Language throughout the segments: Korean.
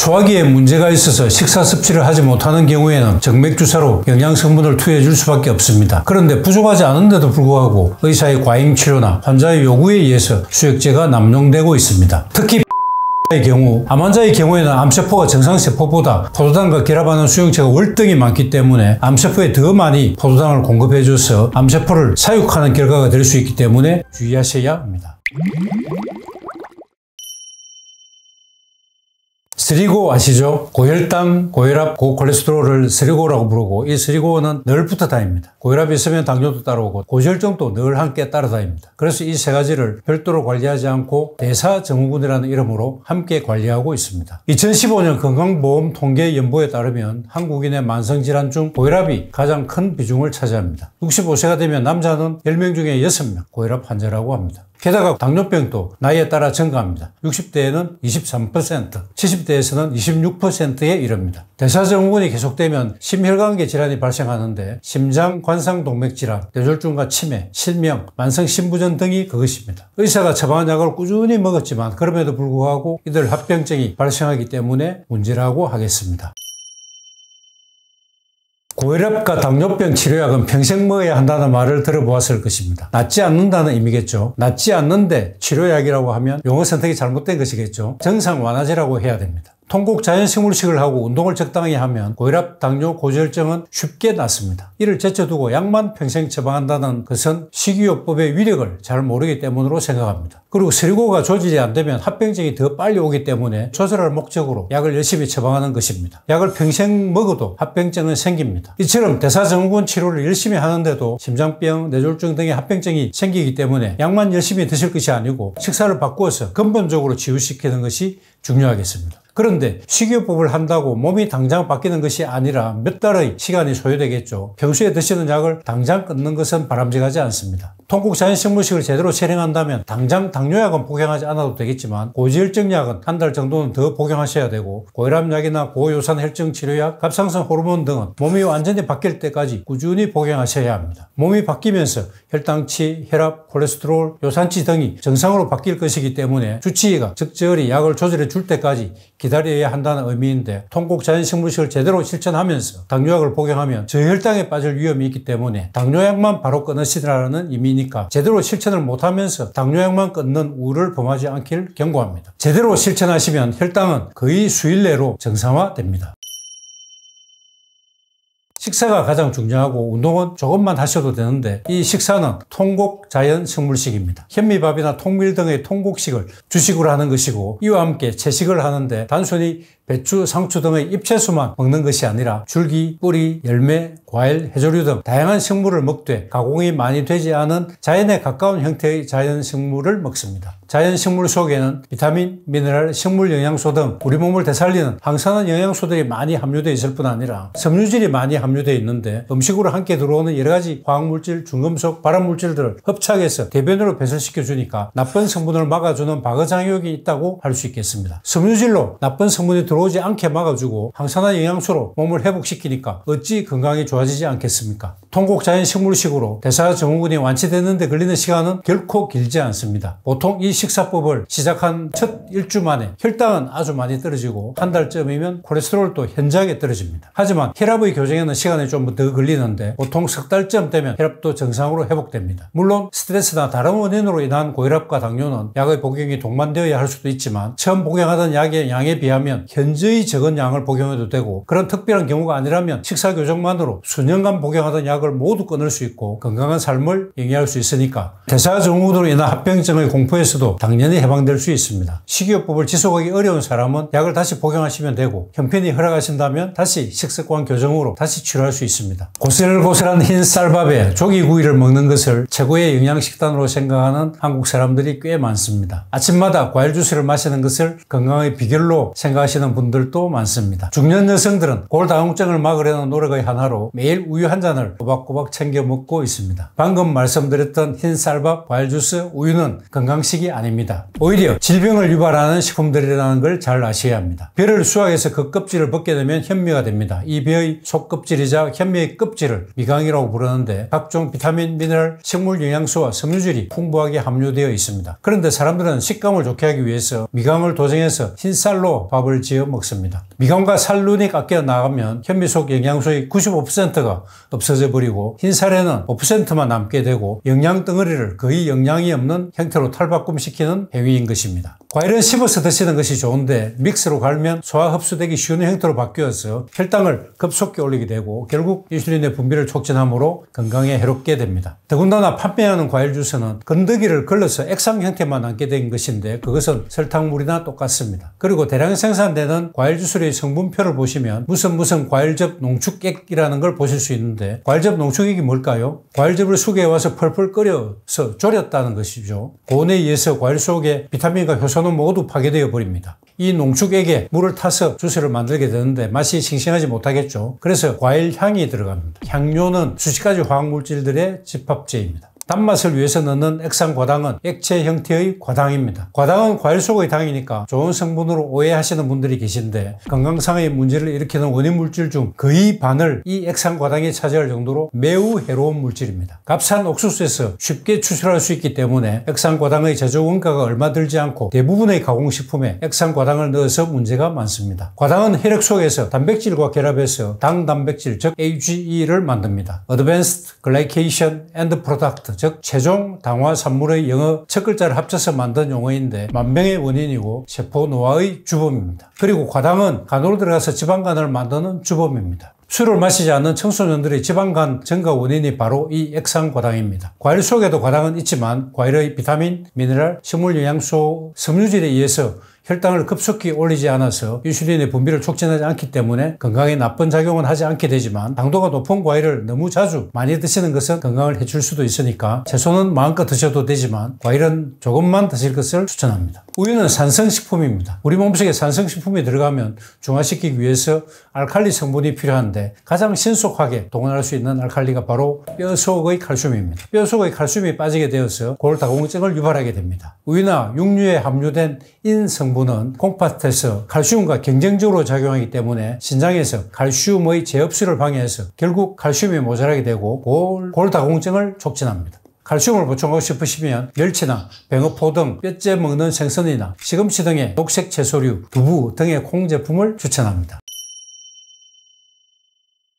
소화기에 문제가 있어서 식사 섭취를 하지 못하는 경우에는 정맥주사로 영양성분을 투여해 줄 수밖에 없습니다. 그런데 부족하지 않은데도 불구하고 의사의 과잉 치료나 환자의 요구에 의해서 수액제가 남용되고 있습니다. 특히 의 경우, 암 환자의 경우에는 암세포가 정상세포보다 포도당과 결합하는 수용체가 월등히 많기 때문에 암세포에 더 많이 포도당을 공급해줘서 암세포를 사육하는 결과가 될 수 있기 때문에 주의하셔야 합니다. 스리고 아시죠? 고혈당, 고혈압, 고콜레스테롤을 스리고라고 부르고 이 스리고는 늘 붙어 다닙니다. 고혈압이 있으면 당뇨도 따라오고 고지혈증도 늘 함께 따라다닙니다. 그래서 이 세 가지를 별도로 관리하지 않고 대사증후군이라는 이름으로 함께 관리하고 있습니다. 2015년 건강보험통계연보에 따르면 한국인의 만성질환 중 고혈압이 가장 큰 비중을 차지합니다. 65세가 되면 남자는 10명 중에 6명 고혈압 환자라고 합니다. 게다가 당뇨병도 나이에 따라 증가합니다. 60대에는 23%, 70대에서는 26%에 이릅니다. 대사증후군이 계속되면 심혈관계 질환이 발생하는데 심장, 관상, 동맥 질환, 뇌졸중과 치매, 실명, 만성 신부전 등이 그것입니다. 의사가 처방한 약을 꾸준히 먹었지만 그럼에도 불구하고 이들 합병증이 발생하기 때문에 문제라고 하겠습니다. 고혈압과 당뇨병 치료약은 평생 먹어야 한다는 말을 들어보았을 것입니다. 낫지 않는다는 의미겠죠. 낫지 않는데 치료약이라고 하면 용어 선택이 잘못된 것이겠죠. 정상 완화제라고 해야 됩니다. 통곡 자연식물식을 하고 운동을 적당히 하면 고혈압, 당뇨, 고지혈증은 쉽게 낫습니다. 이를 제쳐두고 약만 평생 처방한다는 것은 식이요법의 위력을 잘 모르기 때문으로 생각합니다. 그리고 스리고가 조절이 안 되면 합병증이 더 빨리 오기 때문에 조절할 목적으로 약을 열심히 처방하는 것입니다. 약을 평생 먹어도 합병증은 생깁니다. 이처럼 대사증후군 치료를 열심히 하는데도 심장병, 뇌졸중 등의 합병증이 생기기 때문에 약만 열심히 드실 것이 아니고 식사를 바꾸어서 근본적으로 치유시키는 것이 중요하겠습니다. 그런데 식이요법을 한다고 몸이 당장 바뀌는 것이 아니라 몇 달의 시간이 소요되겠죠. 평소에 드시는 약을 당장 끊는 것은 바람직하지 않습니다. 통곡 자연식물식을 제대로 실행한다면 당장 당뇨약은 복용하지 않아도 되겠지만 고지혈증약은 한 달 정도는 더 복용하셔야 되고 고혈압약이나 고요산 혈증 치료약, 갑상선 호르몬 등은 몸이 완전히 바뀔 때까지 꾸준히 복용하셔야 합니다. 몸이 바뀌면서 혈당치, 혈압, 콜레스테롤, 요산치 등이 정상으로 바뀔 것이기 때문에 주치의가 적절히 약을 조절해 줄 때까지 기다려야 한다는 의미인데 통곡 자연식물식을 제대로 실천하면서 당뇨약을 복용하면 저혈당에 빠질 위험이 있기 때문에 당뇨약만 바로 끊으시라는 의미니까 제대로 실천을 못하면서 당뇨약만 끊는 우를 범하지 않길 경고합니다. 제대로 실천하시면 혈당은 거의 수일 내로 정상화됩니다. 식사가 가장 중요하고 운동은 조금만 하셔도 되는데 이 식사는 통곡 자연식물식입니다. 현미밥이나 통밀 등의 통곡식을 주식으로 하는 것이고 이와 함께 채식을 하는데 단순히 배추, 상추 등의 잎채수만 먹는 것이 아니라 줄기, 뿌리, 열매, 과일, 해조류 등 다양한 식물을 먹되 가공이 많이 되지 않은 자연에 가까운 형태의 자연식물을 먹습니다. 자연식물 속에는 비타민, 미네랄, 식물 영양소 등 우리 몸을 되살리는 항산화 영양소들이 많이 함유되어 있을 뿐 아니라 섬유질이 많이 함유되어 있는데 음식으로 함께 들어오는 여러가지 화학물질, 중금속, 발암물질들을 흡착해서 대변으로 배설시켜 주니까 나쁜 성분을 막아주는 방어작용이 있다고 할 수 있겠습니다. 섬유질로 나쁜 성분이 들어오지 않게 막아주고 항산화 영양소로 몸을 회복시키니까 어찌 건강이 좋아지지 않겠습니까? 통곡 자연식물식으로 대사증후군이 완치되는 데 걸리는 시간은 결코 길지 않습니다. 보통 이 식사법을 시작한 첫 일주 만에 혈당은 아주 많이 떨어지고 한 달쯤이면 콜레스테롤도 현저하게 떨어집니다. 하지만 혈압의 교정에는 시간이 좀 더 걸리는데 보통 석 달쯤 되면 혈압도 정상으로 회복됩니다. 물론 스트레스나 다른 원인으로 인한 고혈압과 당뇨는 약의 복용이 동반되어야 할 수도 있지만 처음 복용하던 약의 양에 비하면 현저히 적은 양을 복용해도 되고 그런 특별한 경우가 아니라면 식사 교정만으로 수년간 복용하던 약을 모두 끊을 수 있고 건강한 삶을 영위할 수 있으니까 대사증후군으로 인한 합병증의 공포에서도 당연히 해방될 수 있습니다. 식이요법을 지속하기 어려운 사람은 약을 다시 복용하시면 되고 형편이 허락하신다면 다시 식습관 교정으로 다시 치료할 수 있습니다. 고슬고슬한 흰 쌀밥에 조기구이를 먹는 것을 최고의 영양식단으로 생각하는 한국 사람들이 꽤 많습니다. 아침마다 과일 주스를 마시는 것을 건강의 비결로 생각하시는 분들도 많습니다. 중년 여성들은 골다공증을 막으려는 노력의 하나로 매일 우유 한 잔을 꼬박꼬박 챙겨 먹고 있습니다. 방금 말씀드렸던 흰 쌀밥, 과일 주스, 우유는 건강식이 아닙니다. 오히려 질병을 유발하는 식품들이라는 걸 잘 아셔야 합니다. 벼를 수확해서 그 껍질을 벗게 되면 현미가 됩니다. 이 벼의 속껍질이자 현미의 껍질을 미강이라고 부르는데 각종 비타민, 미네랄, 식물 영양소와 섬유질이 풍부하게 함유되어 있습니다. 그런데 사람들은 식감을 좋게 하기 위해서 미강을 도정해서 흰쌀로 밥을 지어 먹습니다. 미강과 쌀눈이 깎여 나가면 현미 속 영양소의 95%가 없어져 버리고 흰쌀에는 5%만 남게 되고 영양 덩어리를 거의 영양이 없는 형태로 탈바꿈시키는 행위인 것입니다. 과일은 씹어서 드시는 것이 좋은데 믹스로 갈면 소화 흡수되기 쉬운 형태로 바뀌어서 혈당을 급속히 올리게 되고 결국 인슐린의 분비를 촉진하므로 건강에 해롭게 됩니다. 더군다나 판매하는 과일 주스는 건더기를 걸러서 액상 형태만 남게 된 것인데 그것은 설탕물이나 똑같습니다. 그리고 대량 생산되는 과일 주스의 성분표를 보시면 무슨 과일즙 농축액이라는 걸 보실 수 있는데 과일즙 농축액이 뭘까요? 과일즙을 수개에 와서 펄펄 끓여서 졸였다는 것이죠. 고온에 의해서 과일 속의 비타민과 효소는 모두 파괴되어 버립니다. 이 농축액에 물을 타서 주스를 만들게 되는데 맛이 싱싱하지 못하겠죠. 그래서 과일 향이 들어갑니다. 향료는 수십 가지 화학물질들의 집합체입니다. 단맛을 위해서 넣는 액상과당은 액체 형태의 과당입니다. 과당은 과일 속의 당이니까 좋은 성분으로 오해하시는 분들이 계신데 건강상의 문제를 일으키는 원인 물질 중 거의 반을 이 액상과당이 차지할 정도로 매우 해로운 물질입니다. 값싼 옥수수에서 쉽게 추출할 수 있기 때문에 액상과당의 제조 원가가 얼마 들지 않고 대부분의 가공식품에 액상과당을 넣어서 문제가 많습니다. 과당은 혈액 속에서 단백질과 결합해서 당단백질 즉 AGE를 만듭니다. Advanced Glycation End Product 즉 최종 당화 산물의 영어 첫 글자를 합쳐서 만든 용어인데 만병의 원인이고 세포 노화의 주범입니다. 그리고 과당은 간으로 들어가서 지방간을 만드는 주범입니다. 술을 마시지 않는 청소년들의 지방간 증가 원인이 바로 이 액상과당입니다. 과일 속에도 과당은 있지만 과일의 비타민, 미네랄, 식물 영양소, 섬유질에 의해서 혈당을 급속히 올리지 않아서 인슐린의 분비를 촉진하지 않기 때문에 건강에 나쁜 작용은 하지 않게 되지만 당도가 높은 과일을 너무 자주 많이 드시는 것은 건강을 해칠 수도 있으니까 채소는 마음껏 드셔도 되지만 과일은 조금만 드실 것을 추천합니다. 우유는 산성식품입니다. 우리 몸속에 산성식품이 들어가면 중화시키기 위해서 알칼리 성분이 필요한데 가장 신속하게 동원할 수 있는 알칼리가 바로 뼈 속의 칼슘입니다. 뼈 속의 칼슘이 빠지게 되어서 골다공증을 유발하게 됩니다. 우유나 육류에 함유된 인 성분은 콩팥에서 칼슘과 경쟁적으로 작용하기 때문에 신장에서 칼슘의 재흡수를 방해해서 결국 칼슘이 모자라게 되고 골다공증을 촉진합니다. 칼슘을 보충하고 싶으시면 멸치나 뱅어포 등 뼈째 먹는 생선이나 시금치 등의 녹색 채소류, 두부 등의 콩 제품을 추천합니다.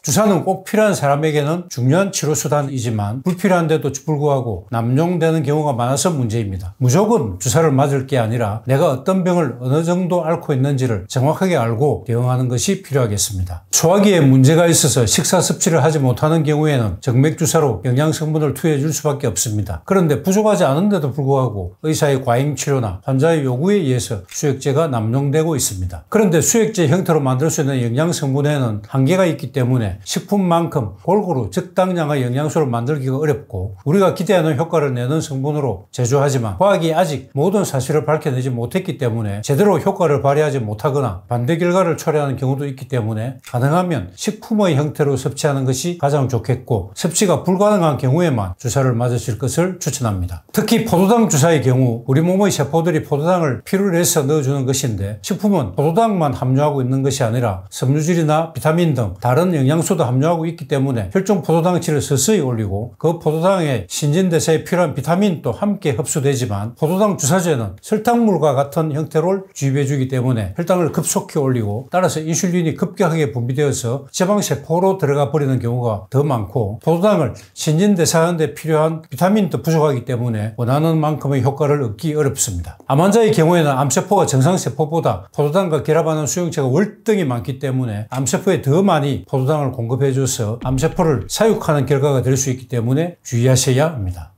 주사는 꼭 필요한 사람에게는 중요한 치료수단이지만 불필요한데도 불구하고 남용되는 경우가 많아서 문제입니다. 무조건 주사를 맞을 게 아니라 내가 어떤 병을 어느 정도 앓고 있는지를 정확하게 알고 대응하는 것이 필요하겠습니다. 소화기에 문제가 있어서 식사 섭취를 하지 못하는 경우에는 정맥주사로 영양성분을 투여해 줄 수밖에 없습니다. 그런데 부족하지 않은데도 불구하고 의사의 과잉치료나 환자의 요구에 의해서 수액제가 남용되고 있습니다. 그런데 수액제 형태로 만들 수 있는 영양성분에는 한계가 있기 때문에 식품만큼 골고루 적당량의 영양소를 만들기가 어렵고 우리가 기대하는 효과를 내는 성분으로 제조하지만 과학이 아직 모든 사실을 밝혀내지 못했기 때문에 제대로 효과를 발휘하지 못하거나 반대 결과를 초래하는 경우도 있기 때문에 가능하면 식품의 형태로 섭취하는 것이 가장 좋겠고 섭취가 불가능한 경우에만 주사를 맞으실 것을 추천합니다. 특히 포도당 주사의 경우 우리 몸의 세포들이 포도당을 필요로 해서 넣어주는 것인데 식품은 포도당만 함유하고 있는 것이 아니라 섬유질이나 비타민 등 다른 영양소도 함유하고 있기 때문에 혈중 포도당치를 서서히 올리고 그 포도당의 신진대사에 필요한 비타민도 함께 흡수되지만 포도당 주사제는 설탕물과 같은 형태로 주입해주기 때문에 혈당을 급속히 올리고 따라서 인슐린이 급격하게 분비되어서 지방세포로 들어가 버리는 경우가 더 많고 포도당을 신진대사하는 데 필요한 비타민도 부족하기 때문에 원하는 만큼의 효과를 얻기 어렵습니다. 암 환자의 경우에는 암세포가 정상세포보다 포도당과 결합하는 수용체가 월등히 많기 때문에 암세포에 더 많이 포도당을 공급해줘서 암세포를 사육하는 결과가 될 수 있기 때문에 주의하셔야 합니다.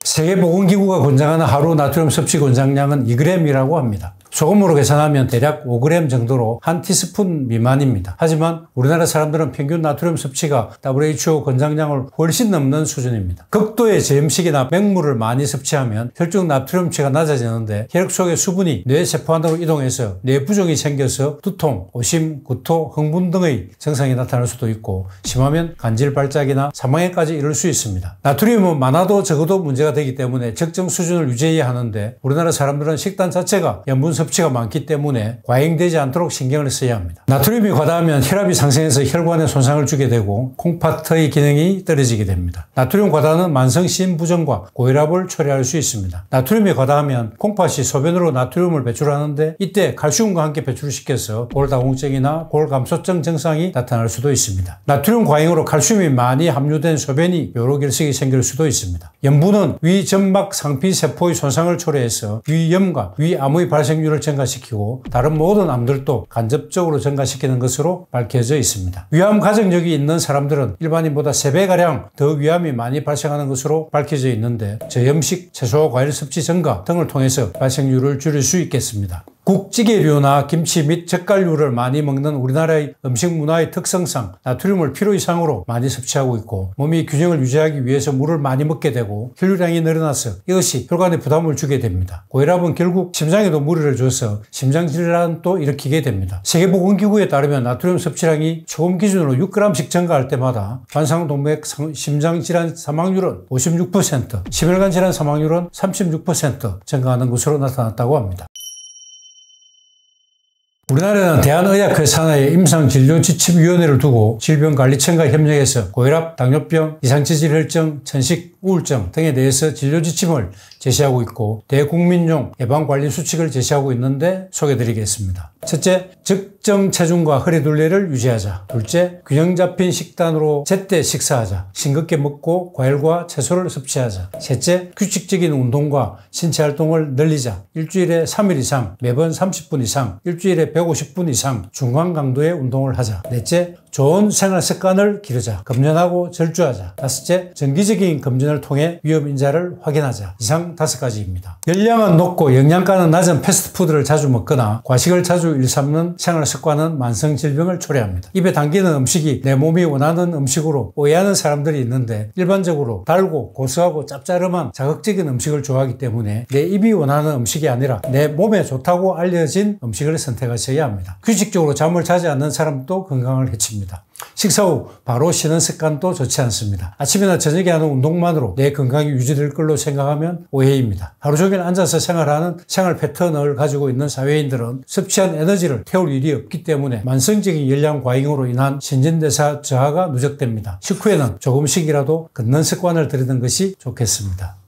세계보건기구가 권장하는 하루 나트륨 섭취 권장량은 2g이라고 합니다. 소금으로 계산하면 대략 5g 정도로 한 티스푼 미만입니다. 하지만 우리나라 사람들은 평균 나트륨 섭취가 WHO 권장량을 훨씬 넘는 수준입니다. 극도의 저염식이나 맹물을 많이 섭취하면 혈중 나트륨치가 낮아지는데 혈액 속의 수분이 뇌 세포 안으로 이동해서 뇌 부종이 생겨서 두통, 오심, 구토, 흥분 등의 증상이 나타날 수도 있고 심하면 간질 발작이나 사망에까지 이를 수 있습니다. 나트륨은 많아도 적어도 문제가 되기 때문에 적정 수준을 유지해야 하는데 우리나라 사람들은 식단 자체가 염분 섭취가 많기 때문에 과잉되지 않도록 신경을 써야 합니다. 나트륨이 과다하면 혈압이 상승해서 혈관에 손상을 주게 되고 콩팥의 기능이 떨어지게 됩니다. 나트륨 과다는 만성 심부전과 고혈압을 초래할 수 있습니다. 나트륨이 과다하면 콩팥이 소변으로 나트륨을 배출하는데 이때 칼슘과 함께 배출시켜서 골다공증이나 골감소증 증상이 나타날 수도 있습니다. 나트륨 과잉으로 칼슘이 많이 함유된 소변이 요로결석이 생길 수도 있습니다. 염분은 위점막 상피세포의 손상을 초래해서 위염과 위암의 발생률을 증가시키고 다른 모든 암들도 간접적으로 증가시키는 것으로 밝혀져 있습니다. 위암 가정력이 있는 사람들은 일반인보다 3배가량 더 위암이 많이 발생하는 것으로 밝혀져 있는데 저염식, 채소, 과일 섭취 증가 등을 통해서 발생률을 줄일 수 있겠습니다. 국찌개류나 김치 및 젓갈류를 많이 먹는 우리나라의 음식 문화의 특성상 나트륨을 필요 이상으로 많이 섭취하고 있고 몸이 균형을 유지하기 위해서 물을 많이 먹게 되고 혈류량이 늘어나서 이것이 혈관에 부담을 주게 됩니다. 고혈압은 결국 심장에도 무리를 줘서 심장질환도 일으키게 됩니다. 세계보건기구에 따르면 나트륨 섭취량이 초음 기준으로 6g씩 증가할 때마다 관상동맥 심장질환 사망률은 56%, 심혈관 질환 사망률은 36% 증가하는 것으로 나타났다고 합니다. 우리나라는 대한의학회 산하에 임상진료지침위원회를 두고 질병관리청과 협력해서 고혈압, 당뇨병, 이상체질혈증, 천식, 우울증 등에 대해서 진료지침을 제시하고 있고 대국민용 예방관리수칙을 제시하고 있는데 소개해드리겠습니다. 첫째, 적정 체중과 허리둘레를 유지하자. 둘째, 균형 잡힌 식단으로 제때 식사하자. 싱겁게 먹고 과일과 채소를 섭취하자. 셋째, 규칙적인 운동과 신체활동을 늘리자. 일주일에 3일 이상, 매번 30분 이상, 일주일에 150분 이상 중간 강도의 운동을 하자. 넷째, 좋은 생활 습관을 기르자. 검진하고 절주하자. 다섯째, 정기적인 검진을 통해 위험인자를 확인하자. 이상 5가지입니다. 열량은 높고 영양가는 낮은 패스트푸드를 자주 먹거나 과식을 자주 일삼는 생활 습관은 만성질병을 초래합니다. 입에 당기는 음식이 내 몸이 원하는 음식으로 오해하는 사람들이 있는데 일반적으로 달고 고소하고 짭짤한 자극적인 음식을 좋아하기 때문에 내 입이 원하는 음식이 아니라 내 몸에 좋다고 알려진 음식을 선택하셔야 합니다. 규칙적으로 잠을 자지 않는 사람도 건강을 해칩니다. 식사 후 바로 쉬는 습관도 좋지 않습니다. 아침이나 저녁에 하는 운동만으로 내 건강이 유지될 걸로 생각하면 오해입니다. 하루 종일 앉아서 생활하는 생활 패턴을 가지고 있는 사회인들은 섭취한 에너지를 태울 일이 없기 때문에 만성적인 열량 과잉으로 인한 신진대사 저하가 누적됩니다. 식후에는 조금씩이라도 걷는 습관을 들이는 것이 좋겠습니다.